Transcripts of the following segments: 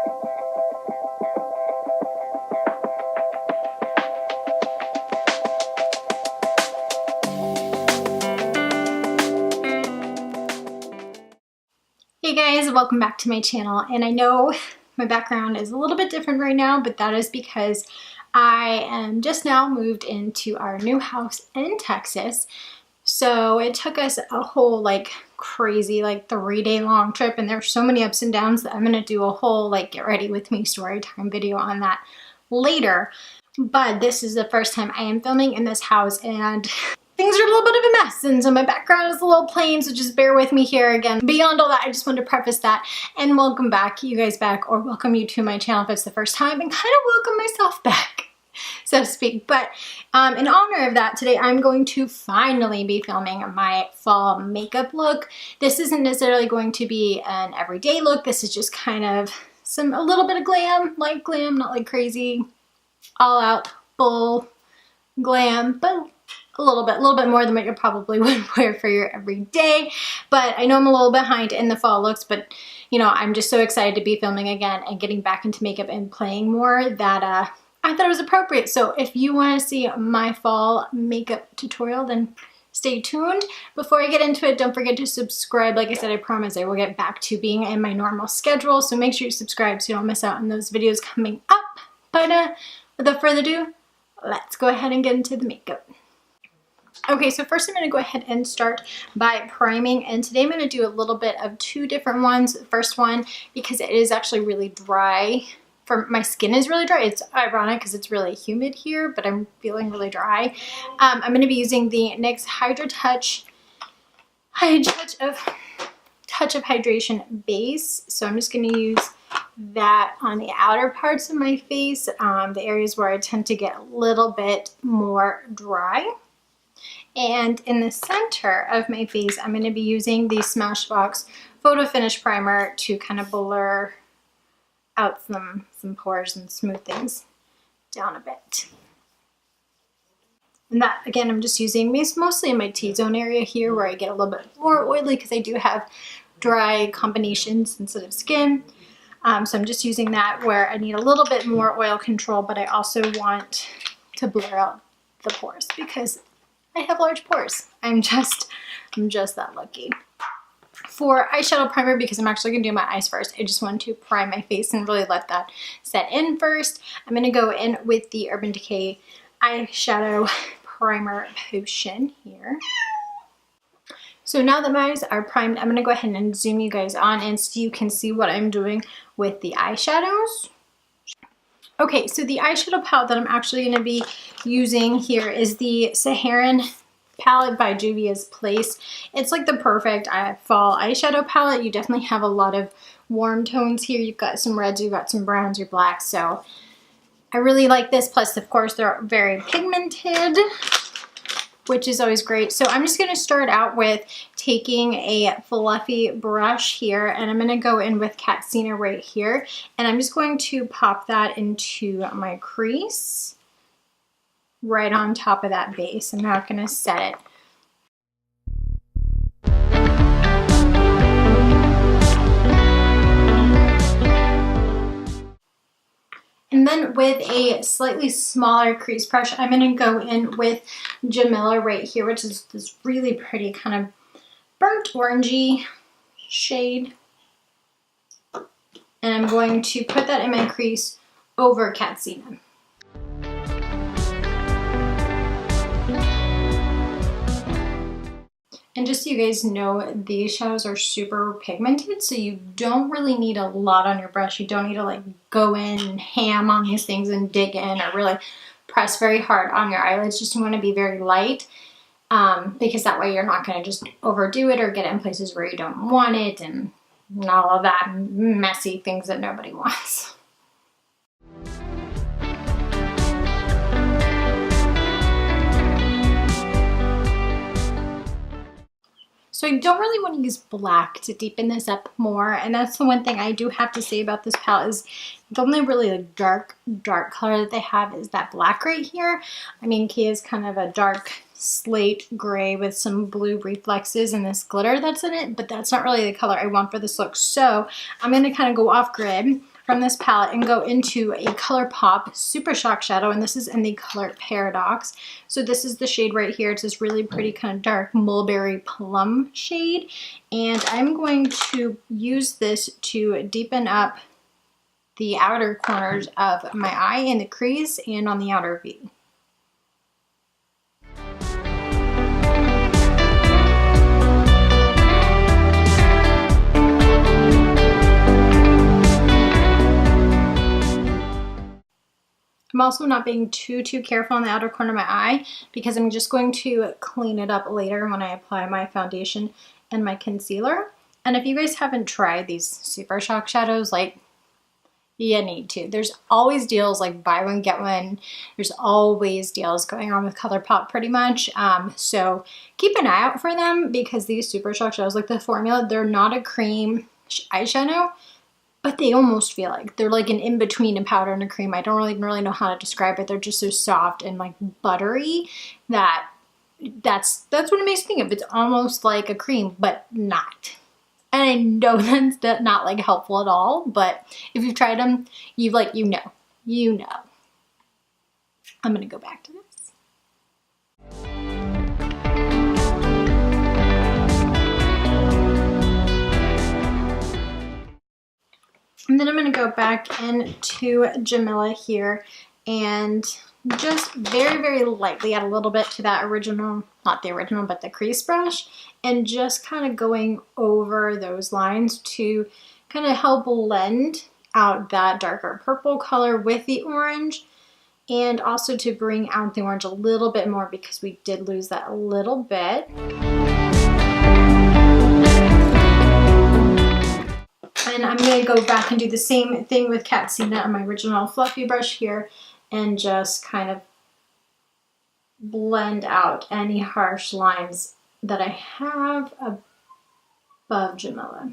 Hey guys, welcome back to my channel. And I know my background is a little bit different right now, but that is because I am just now moved into our new house in Texas. So it took us a whole crazy 3-day long trip, and there's so many ups and downs that I'm gonna do a whole get ready with me story time video on that later. But this is the first time I am filming in this house, and things are a little bit of a mess, and so my background is a little plain, so just bear with me here again. Beyond all that, I just wanted to preface that and welcome back you guys back, or welcome you to my channel if it's the first time, and kind of welcome myself back, so to speak. But in honor of that, today I'm going to finally be filming my fall makeup look. This isn't necessarily going to be an everyday look. This is just kind of a little bit of glam, light glam, not like crazy, all out, full glam, but a little bit more than what you probably would wear for your everyday. But I know I'm a little behind in the fall looks, but you know, I'm just so excited to be filming again and getting back into makeup and playing more that I thought it was appropriate. So if you want to see my fall makeup tutorial, then stay tuned. Before I get into it, don't forget to subscribe. Like I said, I promise I will get back to being in my normal schedule, so make sure you subscribe so you don't miss out on those videos coming up. But without further ado, let's go ahead and get into the makeup. Okay, so first I'm going to go ahead and start by priming, and today I'm going to do a little bit of two different ones. The first one, because it is actually really dry, my skin is really dry. It's ironic because it's really humid here, but I'm feeling really dry. I'm going to be using the NYX Hydra Touch of Hydration base, so I'm just going to use that on the outer parts of my face, the areas where I tend to get a little bit more dry. And in the center of my face, I'm going to be using the Smashbox Photo Finish Primer to kind of blur out some pores and smooth things down a bit. And that, again, I'm just using mostly in my T-zone area here where I get a little bit more oily because I do have dry combination sensitive skin. So I'm just using that where I need a little bit more oil control, but I also want to blur out the pores because I have large pores. I'm just that lucky. For eyeshadow primer, because I'm actually going to do my eyes first, I just want to prime my face and really let that set in first. I'm going to go in with the Urban Decay eyeshadow primer potion here. So now that my eyes are primed, I'm going to go ahead and zoom you guys on and so you can see what I'm doing with the eyeshadows. Okay, so the eyeshadow palette that I'm actually going to be using here is the Saharan palette by Juvia's Place. It's like the perfect fall eyeshadow palette. You definitely have a lot of warm tones here. You've got some reds, you've got some browns, your blacks. So I really like this. Plus, of course, they're very pigmented, which is always great. So I'm just going to start out with taking a fluffy brush here, and I'm going to go in with Catsina right here, and I'm just going to pop that into my crease right on top of that base. I'm not going to set it. And then with a slightly smaller crease brush, I'm going to go in with Jamila right here, which is this really pretty kind of burnt orangey shade. And I'm going to put that in my crease over Catsina. And just so you guys know, these shadows are super pigmented, so you don't really need a lot on your brush. You don't need to go in and ham on these things and dig in or really press very hard on your eyelids. Just want to be very light because that way you're not going to just overdo it or get it in places where you don't want it and all of that messy things that nobody wants. So I don't really want to use black to deepen this up more, and that's the one thing I do have to say about this palette is the only really dark color that they have is that black right here. I mean, Kia is kind of a dark slate gray with some blue reflexes and this glitter that's in it, but that's not really the color I want for this look. So I'm going to kind of go off grid. from this palette and go into a ColourPop Super Shock Shadow, and this is in the color Paradox. So this is the shade right here. It's this really pretty kind of dark mulberry plum shade, and I'm going to use this to deepen up the outer corners of my eye in the crease and on the outer V. I'm also not being too careful on the outer corner of my eye because I'm just going to clean it up later when I apply my foundation and my concealer. And if you guys haven't tried these Super Shock shadows, like, you need to. There's always deals, like buy one, get one. There's always deals going on with ColourPop pretty much. So keep an eye out for them because these Super Shock shadows, like the formula, they're not a cream eyeshadow, but they almost feel like they're like an in-between a powder and a cream. I don't really know how to describe it. They're just so soft and like buttery that that's what it makes me think of. It's almost like a cream, but not. And I know that's not like helpful at all, but if you've tried them, you know. I'm gonna go back to this. And then I'm going to go back into Jamila here and just very lightly add a little bit to that original, not the original, but the crease brush, and just kind of going over those lines to kind of help blend out that darker purple color with the orange, and also to bring out the orange a little bit more because we did lose that a little bit. And I'm going to go back and do the same thing with Katsina on my original fluffy brush here and just kind of blend out any harsh lines that I have above Jamila.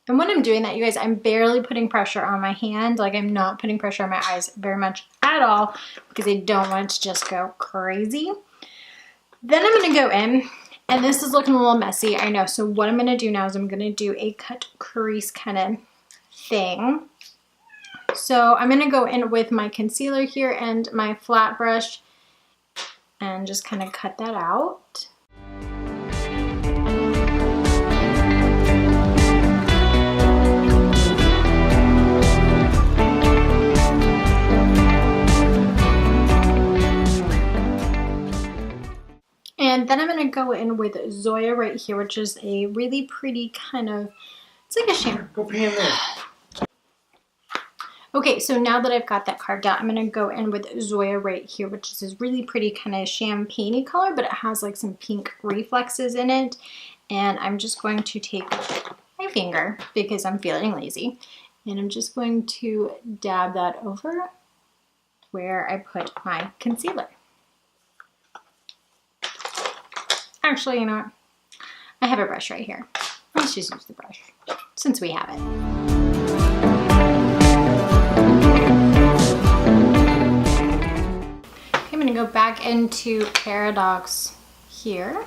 And when I'm doing that, you guys, I'm barely putting pressure on my hand. Like, I'm not putting pressure on my eyes very much at all because I don't want it to just go crazy. Then I'm going to go in. And this is looking a little messy, I know. So what I'm going to do now is I'm going to do a cut crease kind of thing. So I'm going to go in with my concealer here and my flat brush and just kind of cut that out. And then I'm going to go in with Zoya right here, which is a really pretty kind of, it's like a shampoo. Okay, so now that I've got that carved out, I'm going to go in with Zoya right here, which is this really pretty kind of champagne-y color, but it has like some pink reflexes in it. And I'm just going to take my finger because I'm feeling lazy. And I'm just going to dab that over where I put my concealer. Actually, you know what? I have a brush right here. Let's just use the brush since we have it. Okay, I'm going to go back into Paradox here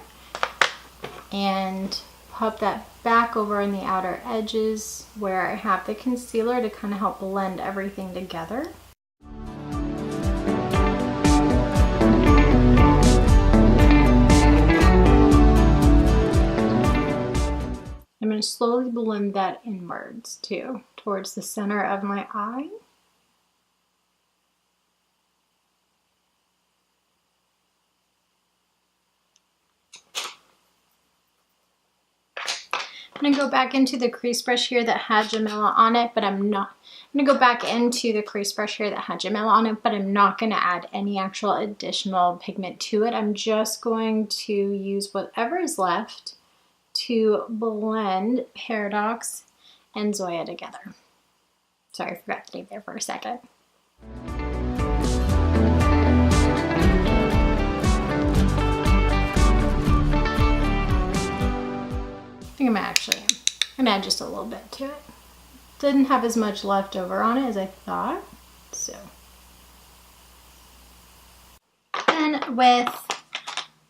and pop that back over on the outer edges where I have the concealer to kind of help blend everything together. I'm going to slowly blend that inwards too, towards the center of my eye. I'm going to go back into the crease brush here that had Jamila on it, but I'm not. I'm going to go back into the crease brush here that had Jamila on it, but I'm not going to add any actual additional pigment to it. I'm just going to use whatever is left to blend Paradox and Zoya together. Sorry, I forgot to leave there for a second. I think I'm gonna add just a little bit to it. Didn't have as much left over on it as I thought, so. And with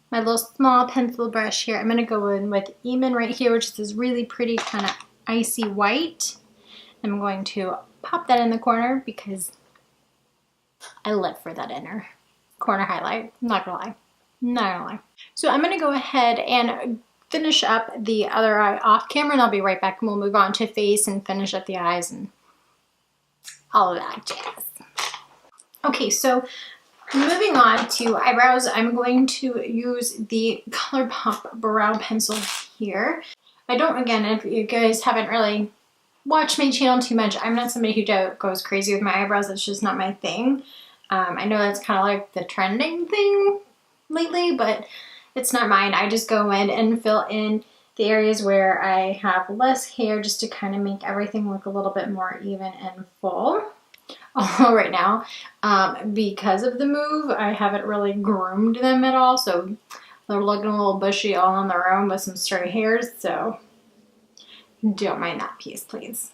my little small pencil brush here, I'm going to go in with Eamon right here, which is this really pretty kind of Icy White. I'm going to pop that in the corner because I live for that inner corner highlight. I'm not gonna lie. Not gonna lie. So I'm gonna go ahead and finish up the other eye off camera, and I'll be right back, and we'll move on to face and finish up the eyes and all of that jazz. Okay, so moving on to eyebrows, I'm going to use the ColourPop brow pencil here. I don't, again, if you guys haven't really watched my channel too much, I'm not somebody who goes crazy with my eyebrows. It's just not my thing. I know that's kind of like the trending thing lately, but it's not mine. I just go in and fill in the areas where I have less hair just to kind of make everything look a little bit more even and full. Although right now, because of the move, I haven't really groomed them at all, so they're looking a little bushy all on their own with some stray hairs, so don't mind that piece, please.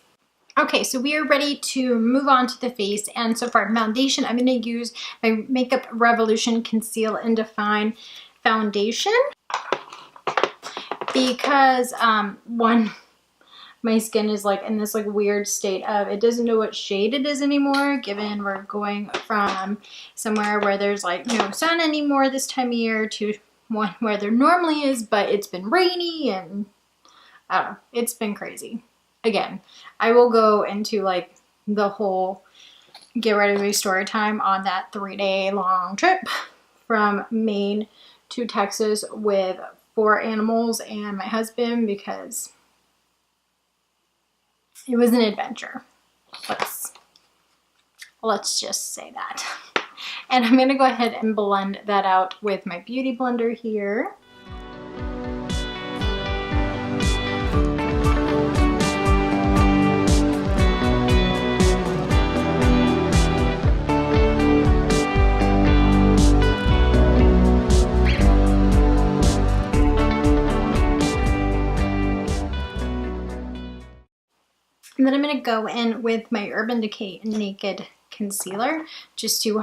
Okay, so we are ready to move on to the face, and so for foundation, I'm going to use my Makeup Revolution Conceal and Define foundation because, one, my skin is like in this like weird state of it doesn't know what shade it is anymore, given we're going from somewhere where there's like no sun anymore this time of year to one where there normally is, but it's been rainy and I don't know, it's been crazy. Again, I will go into like the whole get ready with story time on that 3-day long trip from Maine to Texas with 4 animals and my husband because it was an adventure. Let's just say that. And I'm gonna go ahead and blend that out with my beauty blender here. And then I'm going to go in with my Urban Decay Naked Concealer just to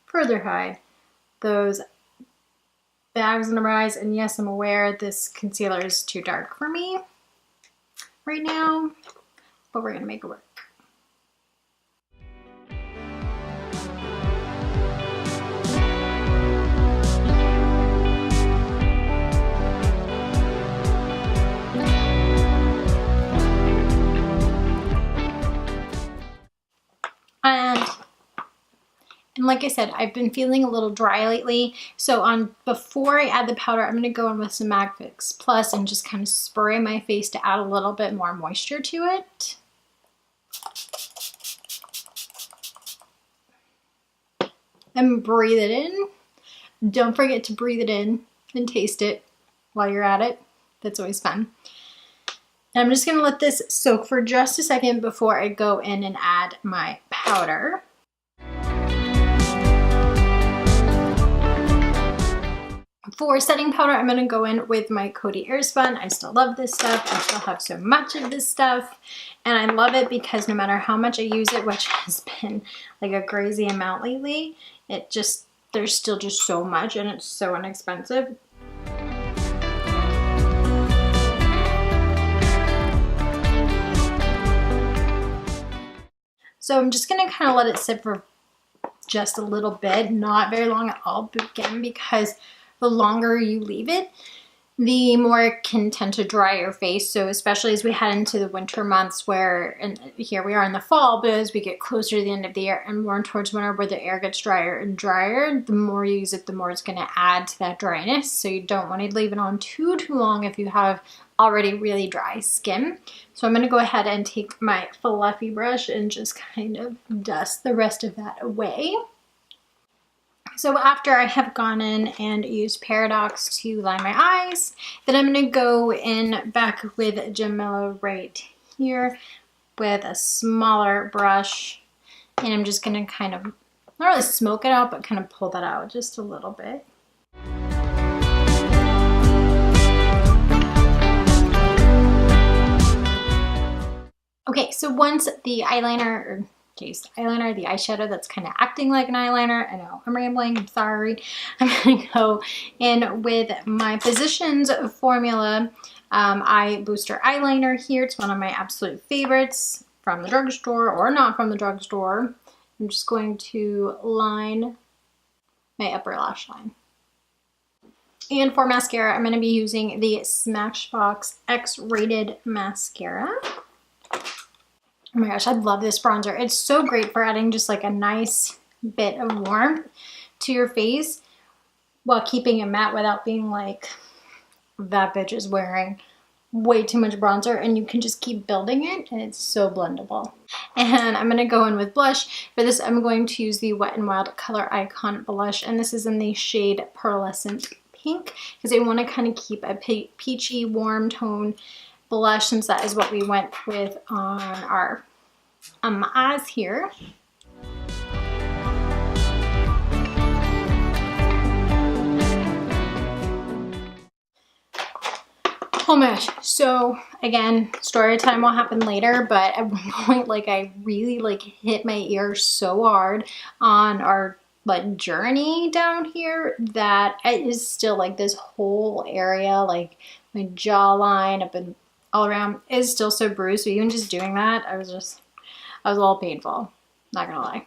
further hide those bags under my eyes. And yes, I'm aware this concealer is too dark for me right now, but we're going to make it work. And like I said, I've been feeling a little dry lately. So before I add the powder, I'm going to go in with some MAC Fix Plus and just kind of spray my face to add a little bit more moisture to it. And breathe it in. Don't forget to breathe it in and taste it while you're at it. That's always fun. And I'm just going to let this soak for just a second before I go in and add my powder. For setting powder, I'm going to go in with my Coty Airspun. I still love this stuff. I still have so much of this stuff. And I love it because no matter how much I use it, which has been like a crazy amount lately, there's still just so much and it's so inexpensive. So I'm just going to kind of let it sit for just a little bit, not very long at all, again, because the longer you leave it, the more it can tend to dry your face. So especially as we head into the winter months and here we are in the fall, but as we get closer to the end of the year and more towards winter where the air gets drier and drier, the more you use it, the more it's going to add to that dryness. So you don't want to leave it on too long if you have already really dry skin. So I'm going to go ahead and take my fluffy brush and just kind of dust the rest of that away. So after I have gone in and used Paradox to line my eyes, then I'm going to go in back with Gemello right here with a smaller brush. And I'm just going to kind of, not really smoke it out, but kind of pull that out just a little bit. Okay, so once the eyeliner, or case eyeliner, the eyeshadow that's kind of acting like an eyeliner. I know I'm rambling, I'm sorry. I'm gonna go in with my Physicians Formula Eye Booster Eyeliner here. It's one of my absolute favorites from the drugstore or not from the drugstore. I'm just going to line my upper lash line. And for mascara, I'm going to be using the Smashbox X-Rated Mascara. Oh my gosh, I love this bronzer. It's so great for adding just like a nice bit of warmth to your face while keeping it matte without being like, that bitch is wearing way too much bronzer, and you can just keep building it, and it's so blendable. And I'm going to go in with blush. For this, I'm going to use the Wet n Wild Color Icon blush, and this is in the shade Pearlescent Pink because I want to kind of keep a peachy warm tone blush, since that is what we went with on our eyes here. Oh my gosh, so again, story time will happen later, but at one point, like, I really like hit my ear so hard on our like journey down here that it is still like this whole area, like my jawline up and all around is still so bruised. So even just doing that, I was a little painful, not gonna lie.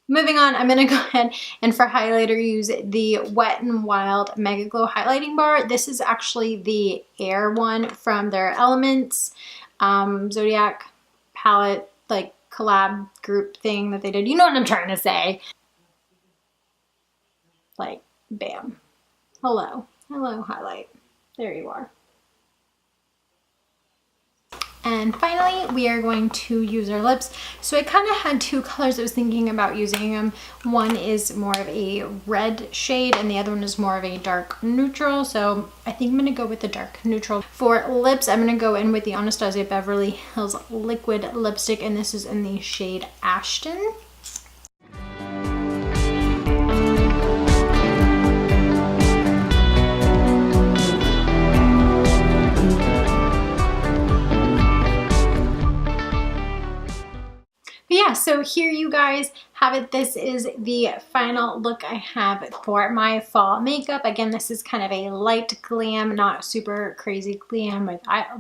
Moving on, I'm going to go ahead and for highlighter use the Wet n Wild Mega Glow Highlighting Bar. This is actually the Air one from their Elements Zodiac palette, like collab group thing that they did. You know what I'm trying to say. Like, bam. Hello. Hello, highlight. There you are. And finally, we are going to use our lips. So I kind of had two colors I was thinking about using them. One is more of a red shade and the other one is more of a dark neutral. So I think I'm going to go with the dark neutral. For lips, I'm going to go in with the Anastasia Beverly Hills Liquid Lipstick, and this is in the shade Ashton. Yeah, so here you guys have it. This is the final look I have for my fall makeup. Again, this is kind of a light glam, not super crazy glam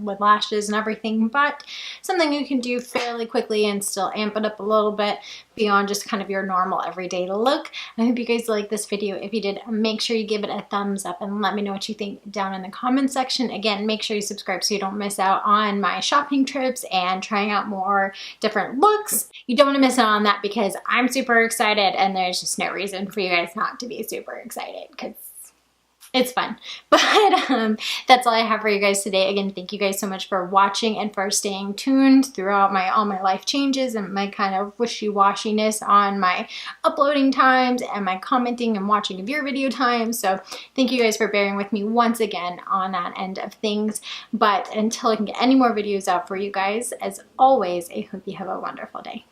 with lashes and everything, but something you can do fairly quickly and still amp it up a little bit beyond just kind of your normal everyday look. I hope you guys liked this video. If you did, make sure you give it a thumbs up and let me know what you think down in the comment section. Again, make sure you subscribe so you don't miss out on my shopping trips and trying out more different looks. You don't want to miss out on that because I'm super excited and there's just no reason for you guys not to be super excited because it's fun. But that's all I have for you guys today. Again, thank you guys so much for watching and for staying tuned throughout all my life changes and my kind of wishy-washiness on my uploading times and my commenting and watching of your video times. So thank you guys for bearing with me once again on that end of things. But until I can get any more videos out for you guys, as always, I hope you have a wonderful day.